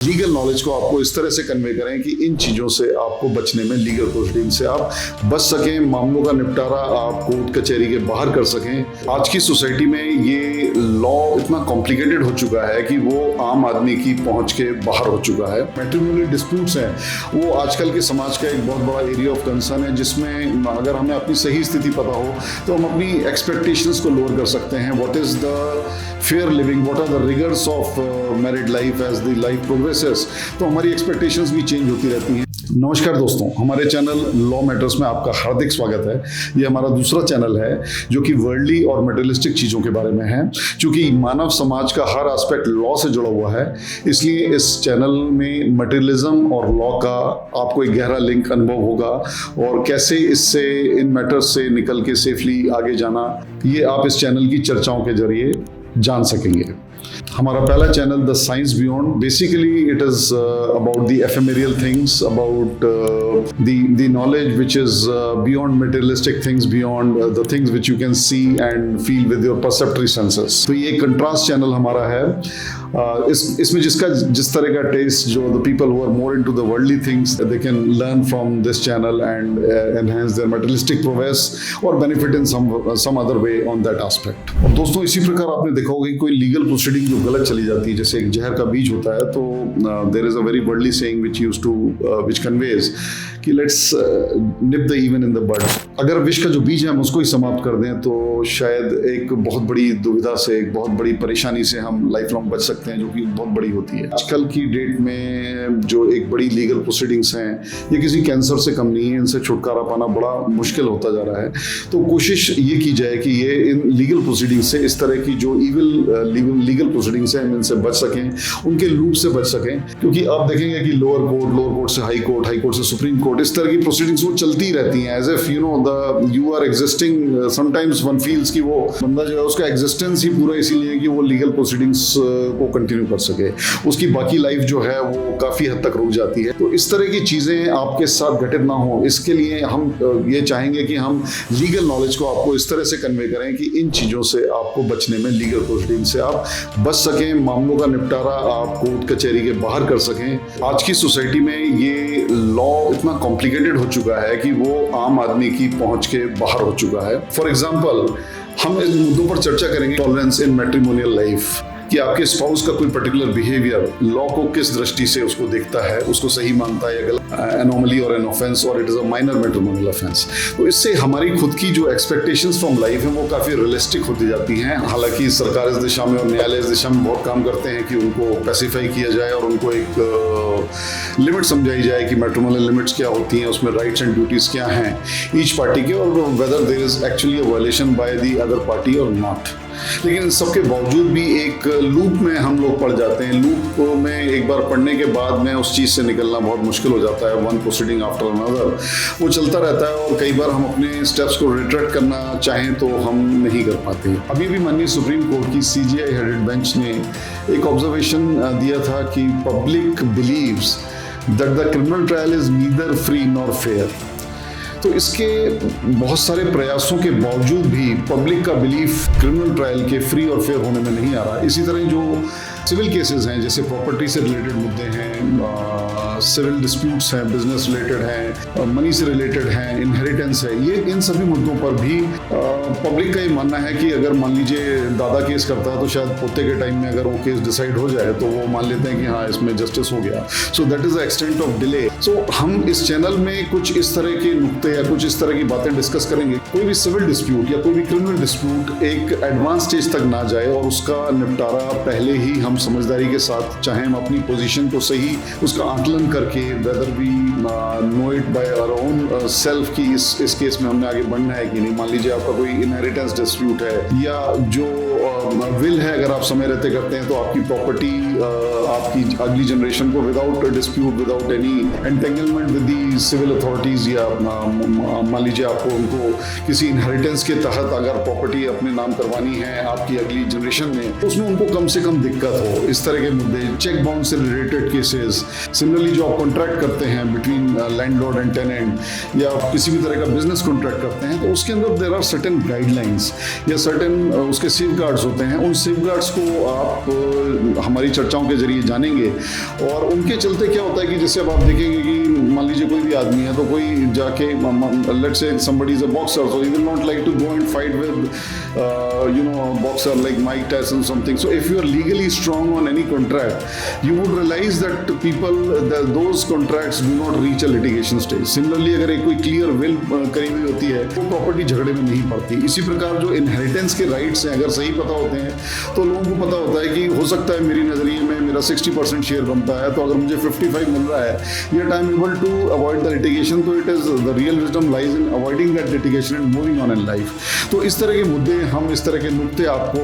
Legal knowledge को आपको इस तरह से कन्वे करें कि इन चीज़ों से आपको बचने में, लीगल प्रोसीडिंग से आप बच सकें, मामलों का निपटारा आप कोर्ट कचहरी के बाहर कर सकें। आज की सोसाइटी में ये लॉ इतना कॉम्प्लिकेटेड हो चुका है कि वो आम आदमी की पहुंच के बाहर हो चुका है। मैट्रिमोनियल डिस्प्यूट्स हैं वो आजकल के समाज का एक बहुत बड़ा एरिया ऑफ कंसर्न है, जिसमें अगर हमें अपनी सही स्थिति पता हो तो हम अपनी एक्सपेक्टेशंस को लोअर कर सकते हैं। What is the fair living, what are the rigours of married life as the life progresses, तो हमारी एक्सपेक्टेशंस भी चेंज होती रहती हैं। नमस्कार दोस्तों, हमारे चैनल लॉ मैटर्स में आपका हार्दिक स्वागत है। ये हमारा दूसरा चैनल है जो कि वर्ल्डली और मटेरियलिस्टिक चीज़ों के बारे में है। क्योंकि मानव समाज का हर एस्पेक्ट लॉ से जुड़ा हुआ है, इसलिए इस चैनल में मटेरियलिज्म और लॉ का आपको एक गहरा लिंक अनुभव होगा और कैसे इससे, इन मैटर्स से निकल के सेफली आगे जाना, ये आप इस चैनल की चर्चाओं के जरिए जान सकेंगे। हमारा पहला channel the Science Beyond, basically it is about the ephemeral things, about the knowledge which is beyond materialistic things, beyond the things which you can see and feel with your perceptory senses। तो ये contrast channel हमारा है। इसमें जिस तरह का test, जो the people who are more into the worldly things, they can learn from this channel and enhance their materialistic prowess or benefit in some other way on that aspect। और दोस्तों, इसी प्रकार आपने देखा होगा कि कोई लीगल प्रोसीडिंग जो गलत चली जाती है, जैसे एक जहर का बीज होता है, तो there is a very worldly saying which conveys कि let's nip the evil in the bud. अगर विष का जो बीज है हम उसको ही समाप्त कर दें तो शायद एक बहुत बड़ी दुविधा से, एक बहुत बड़ी परेशानी से हम लाइफ लॉन्ग बच सकते हैं, जो कि बहुत बड़ी होती है। आजकल की डेट में जो एक बड़ी लीगल प्रोसीडिंग्स हैं, ये किसी कैंसर से कम नहीं है। इनसे छुटकारा पाना बड़ा मुश्किल होता जा रहा है। तो कोशिश ये की जाए कि ये इन लीगल प्रोसीडिंग्स से, इस तरह की जो ईविल लीगल प्रोसीडिंग्स हैं, इनसे बच सकें, उनके लूप से बच सकें। क्योंकि आप देखेंगे कि लोअर कोर्ट से हाई कोर्ट से सुप्रीम कोर्ट, इस तरह की प्रोसीडिंग्स वो चलती रहती हैं, as if you are existing. Sometimes one feels कि वो बंदा जो है उसका एग्जिस्टेंस ही पूरा इसीलिए कि वो लीगल प्रोसीडिंग्स को कंटिन्यू कर सके, उसकी बाकी लाइफ जो है वो काफी हद तक रुक जाती है। तो इस तरह की चीजें आपके साथ घटित ना हो, इसके लिए हम ये चाहेंगे कि हम लीगल नॉलेज को आपको इस तरह से कन्वे करें कि इन चीजों से आपको बचने में, लीगल प्रोसीडिंग से आप बच सकें, मामलों का निपटारा आप कोर्ट कचहरी के बाहर कर सकें। आज की सोसाइटी में ये लॉ इतना कॉम्प्लिकेटेड हो चुका है कि वो आम आदमी की पहुंच के बाहर हो चुका है। फॉर एग्जाम्पल, हम इन मुद्दों पर चर्चा करेंगे। टॉलरेंस इन मैट्रिमोनियल लाइफ, कि आपके स्पाउस का कोई पर्टिकुलर बिहेवियर लॉ को किस दृष्टि से उसको देखता है, उसको सही मानता है या गलत, एनोमली और एन ऑफेंस, और it is a minor matrimonial offence. तो इससे हमारी खुद की जो एक्सपेक्टेशंस फ्रॉम लाइफ है वो काफी रियलिस्टिक होती जाती हैं। हालांकि सरकार इस दिशा में और न्यायालय इस दिशा में बहुत काम करते हैं कि उनको पैसिफाई किया जाए और उनको एक लिमिट समझाई जाए कि मैट्रिमोनियल लिमिट्स क्या होती हैं, उसमें राइट्स एंड ड्यूटीज क्या हैं ईच पार्टी के, और whether there is actually a violation by the other party और नॉट। लेकिन इन सबके बावजूद भी एक लूप में हम लोग पड़ जाते हैं। लूप में एक बार पढ़ने के बाद में उस चीज़ से निकलना बहुत मुश्किल हो जाता है। वन प्रोसीडिंग आफ्टर अनदर वो चलता रहता है और कई बार हम अपने स्टेप्स को रिट्रैक्ट करना चाहें तो हम नहीं कर पाते। अभी भी माननीय सुप्रीम कोर्ट की CJI हेडेड बेंच ने एक ऑब्जर्वेशन दिया था कि public believes that the criminal trial is neither free nor fair. तो इसके बहुत सारे प्रयासों के बावजूद भी पब्लिक का बिलीफ क्रिमिनल ट्रायल के फ्री और फेयर होने में नहीं आ रहा। इसी तरह जो सिविल केसेस हैं, जैसे प्रॉपर्टी से रिलेटेड मुद्दे हैं, सिविल डिस्प्यूट्स हैं, बिजनेस रिलेटेड हैं, मनी से रिलेटेड हैं, इनहेरिटेंस है, ये इन सभी मुद्दों पर भी पब्लिक का ये मानना है कि अगर मान लीजिए दादा केस करता है तो शायद पोते के टाइम में अगर वो केस डिसाइड हो जाए तो वो मान लेते हैं कि हाँ इसमें जस्टिस हो गया। So that is the extent of delay. So हम इस चैनल में कुछ इस तरह के नुक्ते या कुछ इस तरह की बातें डिस्कस करेंगे। कोई भी सिविल डिस्प्यूट या कोई भी क्रिमिनल डिस्प्यूट एक एडवांस स्टेज तक ना जाए और उसका निपटारा पहले ही हम समझदारी के साथ, चाहे हम अपनी पोजीशन को सही उसका आकलन करके, whether we know it by our own self कि इस केस में हमने आगे बढ़ना है कि नहीं। मान लीजिए आपका कोई इनहेरिटेंस डिस्प्यूट है या जो विल है, अगर आप समय रहते करते हैं तो आपकी प्रॉपर्टी आपकी अगली जनरेशन को without dispute, without any entanglement with the civil authorities, या मान लीजिए आपको उनको किसी इनहेरिटेंस के तहत अगर प्रॉपर्टी अपने नाम करवानी है आपकी अगली जनरेशन में, तो उसमें उनको कम से कम दिक्कत हो। इस तरह के मुद्दे, चेक बाउंस से रिलेटेड केसेस, सिमिलरली जो आप कॉन्ट्रैक्ट करते हैं बिटवीन लैंडलॉर्ड एंड टेनेंट, या किसी भी तरह का बिजनेस कॉन्ट्रैक्ट करते हैं, तो उसके अंदर देयर आर सर्टेन गाइडलाइंस या सर्टेन उसके सेफगार्ड्स होते हैं। उन सेफगार्ड्स को आप हमारी चर्चाओं के जरिए जानेंगे, और उनके चलते क्या होता है कि जैसे अब आप देखेंगे कि मान लीजिए कोई भी आदमी है, तो कोई जाके let's say somebody is a boxer, so he will not like to go and fight with a boxer like Mike Tyson something. So if you are legally strong on any contract, you would realize that those contracts do not reach a litigation stage. Similarly, अगर एक कोई clear will करी हुई होती है, वो property झगड़े में नहीं पड़ती। इसी प्रकार जो इनहेरिटेंस के राइट्स हैं, अगर सही पता होते हैं, तो लोगों को पता होता है कि हो सकता है मेरी नजरिए में मेरा 60% शेयर बनता है, तो अगर मुझे 55 मिल रहा है, yet I am able to avoid the litigation, तो it is the real wisdom lies in avoiding that litigation and moving on in life. तो इस तरह के मुद्दे, हम इस तरह के नुक्ते आपको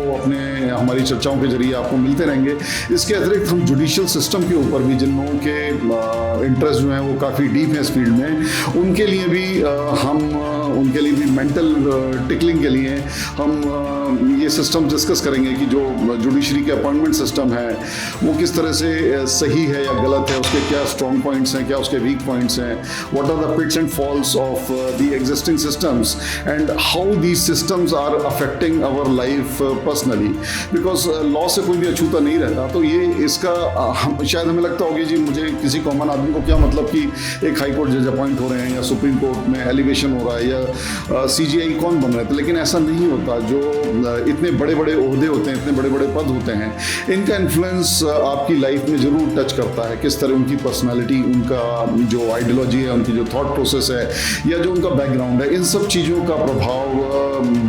हमारी चर्चाओं के जरिए आपको मिलते रहेंगे। इसके अतिरिक्त हम जुडिशियल सिस्टम के ऊपर भी, जिन लोगों के इंटरेस्ट जो हैं वो काफ़ी डीप है इस फील्ड में, उनके लिए भी उनके लिए भी मेंटल टिकलिंग के लिए हम ये सिस्टम डिस्कस करेंगे कि जो जुडिशरी के अपॉइंटमेंट सिस्टम है वो किस तरह से सही है या गलत है, उसके क्या स्ट्रॉन्ग पॉइंट्स हैं, क्या उसके वीक पॉइंट्स हैं, what are the pits and falls of the existing systems and how these systems are affecting our life personally, because law से कोई भी अछूता नहीं रहता। तो ये इसका शायद हमें लगता होगा जी मुझे किसी कॉमन आदमी को क्या मतलब कि एक हाई कोर्ट जज अपॉइंट हो रहे हैं या सुप्रीम कोर्ट में एलिवेशन हो रहा है या CGI कौन बन रहे थे, लेकिन ऐसा नहीं होता। जो इतने बड़े बड़े ओहदे होते हैं, इतने बड़े बड़े पद होते हैं, इनका इन्फ्लुएंस आपकी लाइफ में ज़रूर टच करता है। किस तरह उनकी पर्सनालिटी, उनका जो आइडियोलॉजी है, उनकी जो थॉट प्रोसेस है, या जो उनका बैकग्राउंड है, इन सब चीज़ों का प्रभाव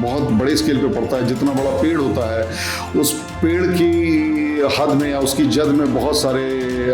बहुत बड़े स्केल पे पड़ता है। जितना बड़ा पेड़ होता है, उस पेड़ की हद में या उसकी जद में बहुत सारे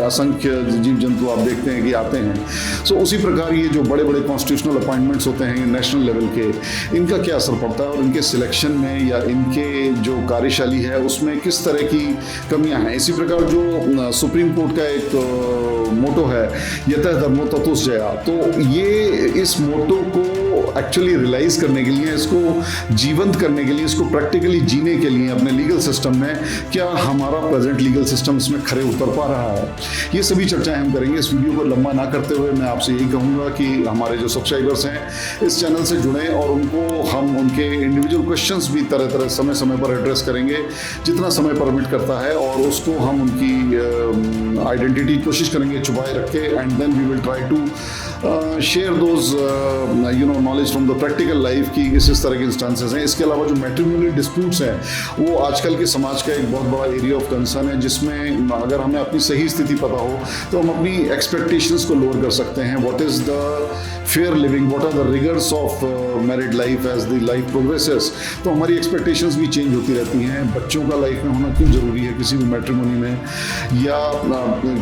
असंख्य जीव जंतु आप देखते हैं कि आते हैं। सो उसी प्रकार ये जो बड़े बड़े कॉन्स्टिट्यूशनल अपॉइंटमेंट्स होते हैं नेशनल लेवल के, इनका क्या असर पड़ता है और इनके सिलेक्शन में या इनके जो कार्यशैली है उसमें किस तरह की कमियां हैं। इसी प्रकार जो सुप्रीम कोर्ट का एक मोटो है, यतः धर्मो ततोस जया, तो ये इस मोटो को एक्चुअली रियलाइज करने के लिए, इसको जीवंत करने के लिए, इसको प्रैक्टिकली जीने के लिए अपने लीगल सिस्टम में क्या हमारा प्रेजेंट लीगल सिस्टम इसमें खरे उतर पा रहा है, ये सभी चर्चाएं हम करेंगे। इस वीडियो को लंबा ना करते हुए मैं आपसे यही कहूँगा कि हमारे जो सब्सक्राइबर्स हैं इस चैनल से जुड़ें, और उनको हम उनके इंडिविजुअल क्वेश्चंस भी तरह तरह समय समय पर एड्रेस करेंगे, जितना समय परमिट करता है, और उसको हम उनकी आइडेंटिटी कोशिश करेंगे छुपाए रख के, and then we will try to share those knowledge from the practical life की इस तरह के इंस्टांसेस हैं। इसके अलावा जो मैट्रिमोनियल डिस्प्यूट्स हैं वो आजकल के समाज का एक बहुत बड़ा एरिया ऑफ कंसर्न है, जिसमें अगर हमें अपनी सही स्थिति पता हो तो हम अपनी एक्सपेक्टेशंस को लोअर कर सकते हैं। What is the fair living, what are the rigours of married life as the life progresses, तो हमारी एक्सपेक्टेशंस भी चेंज होती रहती हैं। बच्चों का लाइफ में होना क्यों जरूरी है किसी भी मैट्रिमोनी में, या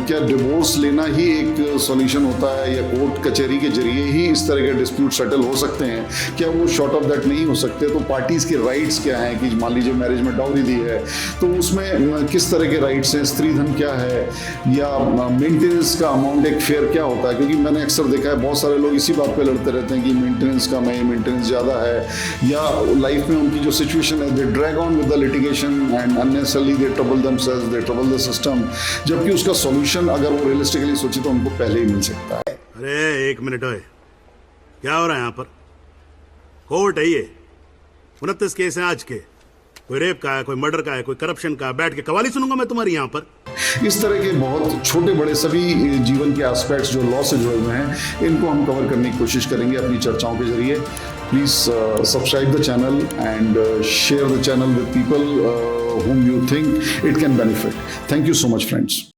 क्या डिवोर्स लेना ही एक सॉल्यूशन होता है, या कोर्ट कचहरी के जरिए ही इस तरह के डिस्प्यूट सेटल हो सकते हैं, क्या वो शॉर्ट ऑफ दैट नहीं हो सकते। तो पार्टीज के राइट्स क्या हैं, कि मान लीजिए मैरिज में डाउरी दी है तो उसमें किस तरह के राइट्स हैं, स्त्री धन क्या है, या मेंटेनेंस का अमाउंट एक फेयर क्या होता है। क्योंकि मैंने अक्सर देखा है बहुत सारे लोग इसी बात पे लड़ते रहते हैं कि मेंटेनेंस कम है, मेंटेनेंस ज़्यादा है, या लाइफ में उनकी जो सिचुएशन है they drag on with the litigation and unnecessarily they trouble themselves, they trouble the system, जबकि उसका सॉल्यूशन अगर वो रियलिस्टिकली सोचे तो उनको पहले ही मिल सकता है। अरे एक मिनट ओए, क्या हो रहा है यहाँ पर? कोर्ट है ये, 29 केस हैं आज के, कोई रेप का है, कोई मर्डर का है, कोई करप्शन का, बैठ के कवाली सुनूंगा मैं तुम्हारी यहाँ पर। इस तरह के बहुत छोटे बड़े सभी जीवन के एस्पेक्ट्स जो लॉ से जुड़े हुए हैं, इनको हम कवर करने की कोशिश करेंगे अपनी चर्चाओं के जरिए। Please subscribe the channel and share the channel with people whom you think it can benefit. Thank you so much, friends.